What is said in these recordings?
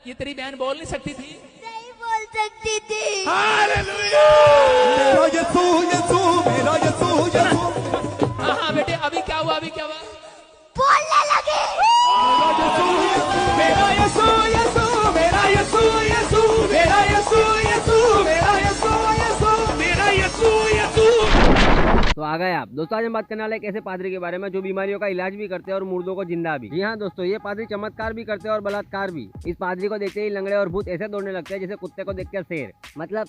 ये तेरी बहन बोल नहीं सकती थी? नहीं बोल सकती थी। हालेलुया! मेरा यीशु यीशु मेरा यीशु यीशु। हाँ बेटे, अभी क्या हुआ? अभी क्या हुआ? बोलने लगी। मेरा यीशु यीशु मेरा यीशु यीशु मेरा यीशु यीशु मेरा यीशु यीशु मेरा यीशु यीशु। तो आ गए आप दोस्तों। आज हम बात करने वाले एक ऐसे पादरी के बारे में जो बीमारियों का इलाज भी करते हैं और मुर्दों को जिंदा भी। जी हाँ दोस्तों, ये पादरी चमत्कार भी करते हैं और बलात्कार भी। इस पादरी को देखते ही लंगड़े और भूत ऐसे दौड़ने लगते हैं जैसे कुत्ते को देखकर शेर। मतलब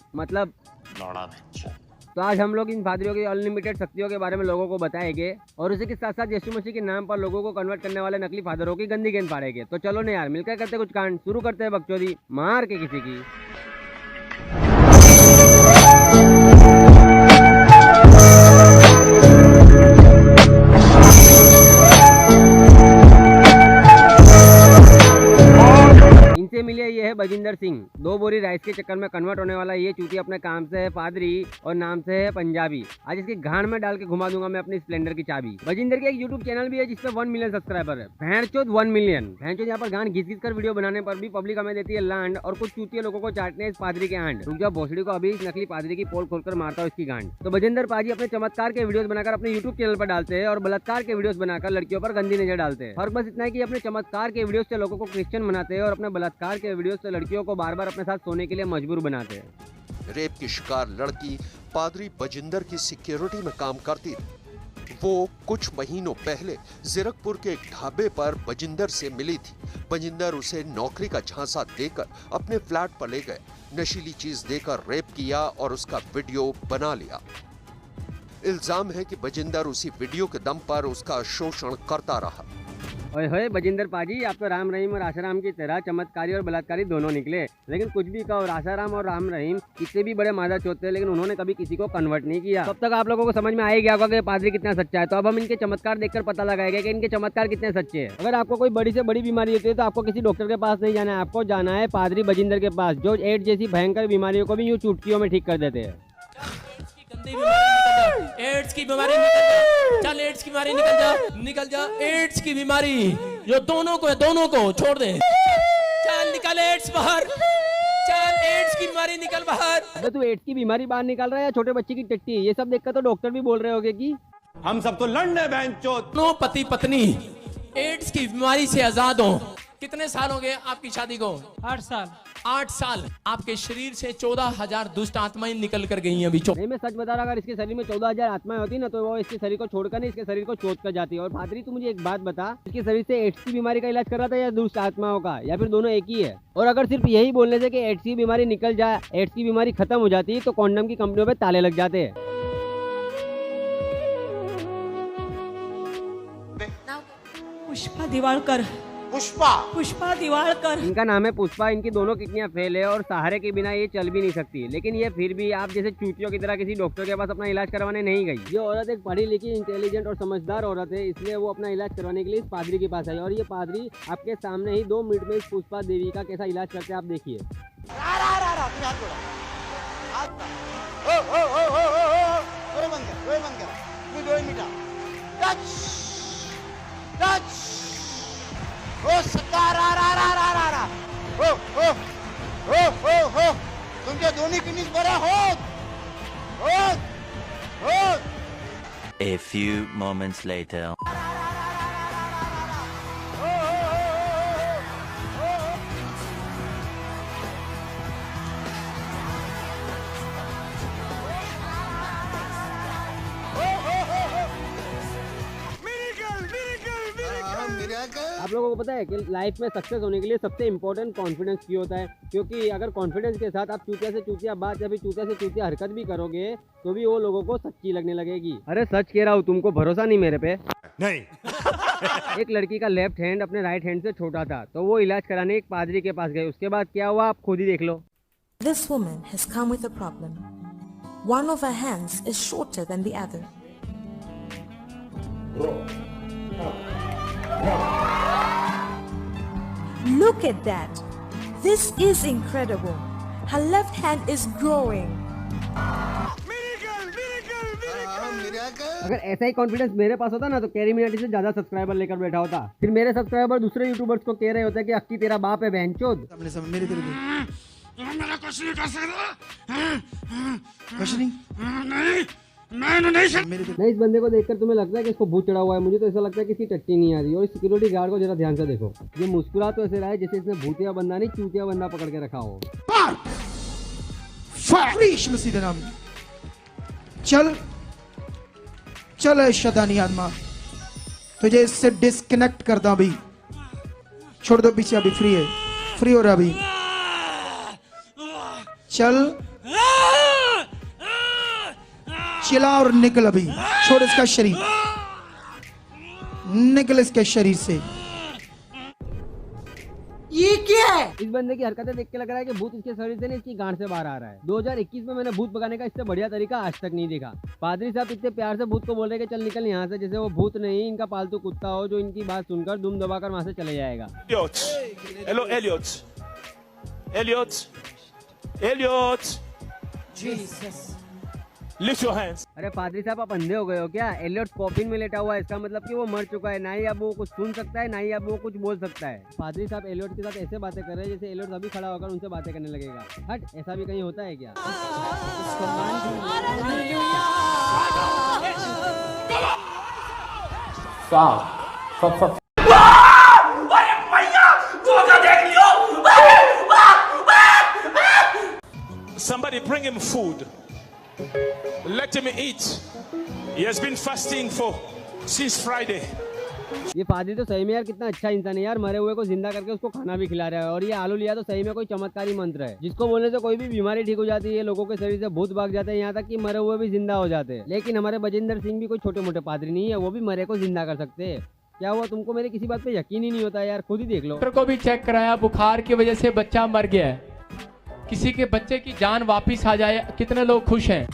तो आज हम लोग इन पादरियों की अनलिमिटेड शक्तियों के बारे में लोगों को बताएंगे और उसी के साथ साथ यीशु मसीह के नाम पर लोगों को कन्वर्ट करने वाले नकली फादरों की गंदी गेंद फाड़ेंगे। तो चलो ना यार, मिलकर करते कुछ कांड। शुरू करते हैं बकचोदी मार के किसी की। इनसे मिले ये है बजिंदर सिंह। 2 बोरी राइस के चक्कर में कन्वर्ट होने वाला ये चूती अपने काम से है पादरी और नाम से है पंजाबी। आज इसकी गांड में डाल के घुमा दूंगा मैं अपनी स्प्लेंडर की चाबी। बजिंदर के एक यूट्यूब चैनल भी है जिसपे 1 मिलियन सब्सक्राइबर है। भैंचोद 1 मिलियन। भैंचोद यहाँ पर गांड घिस कर वीडियो बनाने पर भी पब्लिक हमें देती है लांड और कुछ चूतिया लोगों को चाटने इस पादरी के आंड। रुक जाओ भोसड़ी को अभी इस नकली पादरी की पोल खोलकर मारता हूँ इसकी गांड। तो बजिंदर पाजी अपने चमत्कार के वीडियोस बनाकर अपने यूट्यूब चैनल पर डालते हैं और बलात्कार के वीडियोस बनाकर लड़कियों पर गंदी नजर डालते हैं। फर्क बस इतना है कि अपने चमत्कार के वीडियोस से लोगों को क्रिश्चियन बनाते हैं और अपने बलात्कार के वीडियोस से लड़कियों को बार बार अपने साथ सोने के लिए मजबूर बनाते हैं। रेप की शिकार लड़की पादरी बजिंदर की सिक्योरिटी में काम करती थी। वो कुछ महीनों पहले जीरकपुर के एक ढाबे पर बजिंदर से मिली थी। बजिंदर उसे नौकरी का झांसा देकर अपने फ्लैट पर ले गए, नशीली चीज देकर रेप किया और उसका वीडियो बना लिया। इल्जाम है कि बजिंदर उसी वीडियो के दम पर उसका शोषण करता रहा। ओए होए बजिंदर पाजी, आप तो राम रहीम और आशाराम की तरह चमत्कारी और बलात्कारी दोनों निकले। लेकिन कुछ भी कहो, आशाराम और राम रहीम कितने भी बड़े मादा चौथे हैं, लेकिन उन्होंने कभी किसी को कन्वर्ट नहीं किया। तब तक आप लोगों को समझ में आ ही गया होगा कि पादरी कितना सच्चा है। तो अब हम इनके चमत्कार देखकर पता लगाएंगे कि इनके चमत्कार कितने सच्चे हैं। अगर आपको कोई बड़ी से बड़ी बीमारी होती है तो आपको किसी डॉक्टर के पास नहीं जाना है, आपको जाना है पादरी बजिंदर के पास, जो एड्स जैसी भयंकर बीमारियों को भी यूं चुटकियों में ठीक कर देते हैं। एड्स की बीमारी निकल जा, चल एड्स की बीमारी निकल जा एड्स की बीमारी जो दोनों को छोड़ दे। चल निकल एड्स बाहर, चल एड्स की बीमारी निकल बाहर। अबे तू एड्स की बीमारी बाहर निकाल रहा है या छोटे बच्चे की टट्टी? ये सब देखकर तो डॉक्टर भी बोल रहे होंगे कि हम सब तो लड़ने बेंचो। दोनों पति पत्नी एड्स की बीमारी से आजाद हो। कितने साल हो गए आपकी शादी को? 8 साल। 8 साल। आपके शरीर से 14,000 दुष्ट आत्माएं निकल कर गई हैं अभी। नहीं, मैं सच बता रहा, अगर इसके शरीर में 14,000 आत्माएं होती ना तो वो इसके शरीर को छोड़कर नहीं इसके शरीर को चोट कर जाती है। और पादरी तू मुझे एक बात बता, इसके शरीर से एड्स की बीमारी का इलाज कर रहा था या दुष्ट आत्माओं का, या फिर दोनों एक ही है? और अगर सिर्फ यही बोलने से कि एड्स की बीमारी निकल जाए, एड्स की बीमारी खत्म हो जाती तो कॉन्डम की कंपनियों पे ताले लग जाते हैं। पुष्पा दिवालकर। पुष्पा दिवालकर। इनका नाम है पुष्पा। इनकी दोनों किडनियां फेल है और सहारे के बिना ये चल भी नहीं सकती। लेकिन ये फिर भी आप जैसे चूतियों की तरह किसी डॉक्टर के पास अपना इलाज करवाने नहीं गई। ये औरत एक पढ़ी लिखी, इंटेलिजेंट और समझदार औरत है, इसलिए वो अपना इलाज करवाने के लिए इस पादरी के पास आई। और ये पादरी आपके सामने ही 2 मिनट में इस पुष्पा देवी का कैसा इलाज करते हैं आप देखिए। तुमच्या दोन्ही किडनीज बऱ्या होत. A few moments later. आप लोगों को पता है कि लाइफ में सक्सेस होने के लिए सबसे इम्पोर्टेंट कॉन्फिडेंस की होता है। क्योंकि अगर कॉन्फिडेंस के साथ आप चूतिया से चूतिया बात या फिर चूतिया से चूतिया हरकत भी करोगे तो भी वो लोगों को सच्ची लगने लगेगी। अरे सच कह रहा हूँ, तुमको भरोसा नहीं मेरे पे? नहीं। एक लड़की का लेफ्ट हैंड अपने राइट हैंड से छोटा था तो वो इलाज कराने एक पादरी के पास गए। उसके बाद क्या हुआ आप खुद ही देख लो। This woman has come with a problem. One of her hands is shorter than the other. Look at that. This is incredible. Her left hand is growing. Miracle! अगर ऐसा ही कॉन्फिडेंस मेरे पास होता ना तो कैरी मिनाटी से ज्यादा सब्सक्राइबर लेकर बैठा होता। फिर मेरे सब्सक्राइबर दूसरे यूट्यूबर्स को कह रहे होते कि अक्की तेरा बाप है बहनचोद। मेरी तरफ मेरा कुछ नहीं कर सकता, कुछ नहीं, नहीं, इस बंदे को देखकर तुम्हें लगता है कि इसको भूत चढ़ा हुआ है? मुझे तो ऐसा लगता है कि इसकी टट्टी नहीं आ रही। और इस सिक्योरिटी गार्ड को जरा ध्यान से देखो, ये मुस्कुरा तो ऐसे रहा है जैसे इसने भूतिया बंदा नहीं चूतिया बंदा पकड़ के रखा हो। चल चल शैतानी आत्मा, तुझे इससे डिस्कनेक्ट करता अभी, छोड़ दो पीछे, अभी फ्री हो रहा अभी। चल चिल्ला और निकल अभी, छोड़ इसका शरीर, निकल इसके शरीर से। ये क्या है? इस बंदे की हरकतें देख के लग रहा है कि भूत इसके शरीर से नहीं इसकी गांड से बाहर आ रहा है। 2021 में मैंने भूत भगाने का इससे बढ़िया तरीका आज तक नहीं देखा। पादरी साहब इतने प्यार से भूत को बोल रहे हैं कि चल निकल यहाँ से, जैसे वो भूत नहीं इनका पालतू कुत्ता हो जो इनकी बात सुनकर दुम दबाकर वहाँ से चले जाएगा। Hello, Elliot. Jesus. Lift your hands. अरे पादरी साहब आप अंधे हो गए हो क्या? एलियट कॉफिन में लेटा हुआ है, इसका मतलब कि वो मर चुका है। ना ही अब वो कुछ सुन सकता है, ना ही अब वो कुछ बोल सकता है। पादरी साहब एलियट के साथ ऐसे बातें कर रहे हैं जैसे एलियट अभी खड़ा होकर उनसे बातें करने लगेगा। हट, ऐसा भी कहीं होता है क्या? Somebody bring him food. Let him eat. He has been fasting since Friday. ये पादरी तो सही में यार कितना अच्छा इंसान है यार, मरे हुए को जिंदा करके उसको खाना भी खिला रहा है। और ये आलू लिया तो सही में कोई चमत्कारी मंत्र है जिसको बोलने से कोई भी बीमारी ठीक हो जाती है, लोगों के शरीर से भूत भाग जाते हैं, यहाँ तक कि मरे हुए भी जिंदा हो जाते हैं। लेकिन हमारे बजिंदर सिंह भी कोई छोटे मोटे पादरी नहीं है, वो भी मरे को जिंदा कर सकते हैं। क्या हुआ तुमको मेरे किसी बात पे यकीन ही नहीं होता यार? खुद ही देख लो। डॉक्टर को भी चेक कराया, बुखार की वजह से बच्चा मर गया है। किसी के बच्चे की जान वापिस आ जाए, कितने लोग खुश हैं?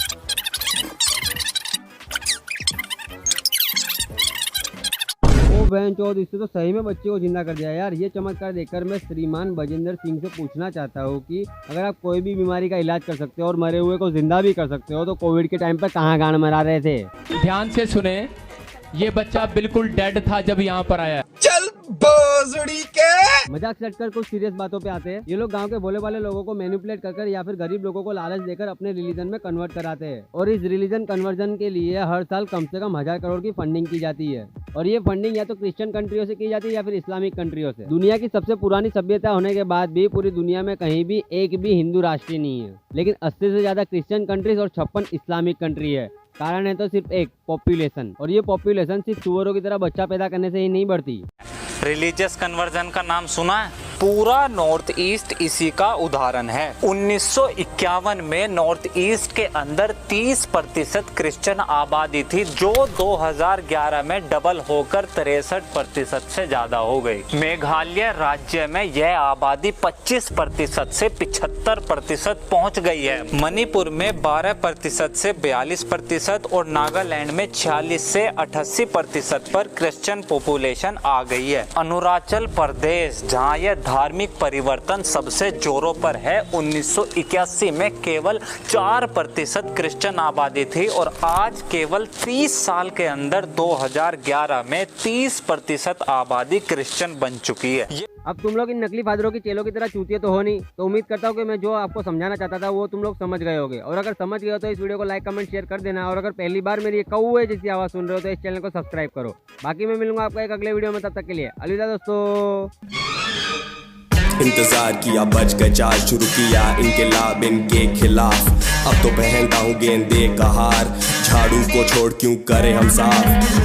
बहनचोद, इससे तो सही में बच्चे को जिंदा कर दिया यार। ये चमत्कार देखकर मैं श्रीमान बजिंदर सिंह से पूछना चाहता हूँ कि अगर आप कोई भी बीमारी का इलाज कर सकते हो और मरे हुए को जिंदा भी कर सकते हो तो कोविड के टाइम पर कहाँ गांड मरा रहे थे? ध्यान से सुने, ये बच्चा बिल्कुल डेड था जब यहाँ पर आया। चल बोजड़ी के मजाक से हटकर कुछ सीरियस बातों पे आते हैं। ये लोग गांव के भोले वाले लोगों को मैनिपुलेट कर या फिर गरीब लोगों को लालच देकर अपने रिलीजन में कन्वर्ट कराते हैं। और इस रिलीजन कन्वर्जन के लिए हर साल कम से कम 1000 करोड़ की फंडिंग की जाती है। और ये फंडिंग या तो क्रिश्चियन कंट्रियों से की जाती है या फिर इस्लामिक कंट्रियों से। दुनिया की सबसे पुरानी सभ्यता होने के बाद भी पूरी दुनिया में कहीं भी एक भी हिंदू राष्ट्र नहीं है, लेकिन 80 से ज्यादा क्रिश्चियन कंट्रीज और 56 इस्लामिक कंट्री है। कारण है तो सिर्फ एक, पॉपुलेशन। और ये पॉपुलेशन सिर्फ सुअरों की तरह बच्चा पैदा करने से ही नहीं बढ़ती। रिलीजियस कन्वर्जन का नाम सुना है? पूरा नॉर्थ ईस्ट इसी का उदाहरण है। 1951 में नॉर्थ ईस्ट के अंदर 30% क्रिश्चियन आबादी थी, जो 2011 में डबल होकर 63% से ज्यादा हो गई। मेघालय राज्य में यह आबादी 25% से 75% पहुंच गई है। मणिपुर में 12% से 42% और नागालैंड में 46 से 88% पर क्रिश्चियन पॉपुलेशन आ गई है। अरुणाचल प्रदेश, जहां यह धार्मिक परिवर्तन सबसे जोरों पर है, 1981 में केवल 4% क्रिश्चियन आबादी थी और आज केवल 30 साल के अंदर 2011 में 30% आबादी क्रिश्चियन बन चुकी है। अब तुम लोग इन नकली फादरों की चेलों की तरह चूतिए तो हो नहीं, तो उम्मीद करता हूँ कि मैं जो आपको समझाना चाहता था वो तुम लोग समझ गए होगे। और अगर समझ गए हो तो इस वीडियो को लाइक कमेंट शेयर कर देना। और अगर पहली बार मेरी कौवे जैसी आवाज़ सुन रहे हो तो इस चैनल को सब्सक्राइब करो। बाकी मैं मिलूंगा आपका एक अगले वीडियो में, तब तक के लिए अलविदा दोस्तों। इंतजार किया, बच गए चार, शुरू किया इनकलाब इनके खिलाफ। अब तो पहनता हूँ गेंदे का हार, झाड़ू को छोड़ क्यों करे हम साफ।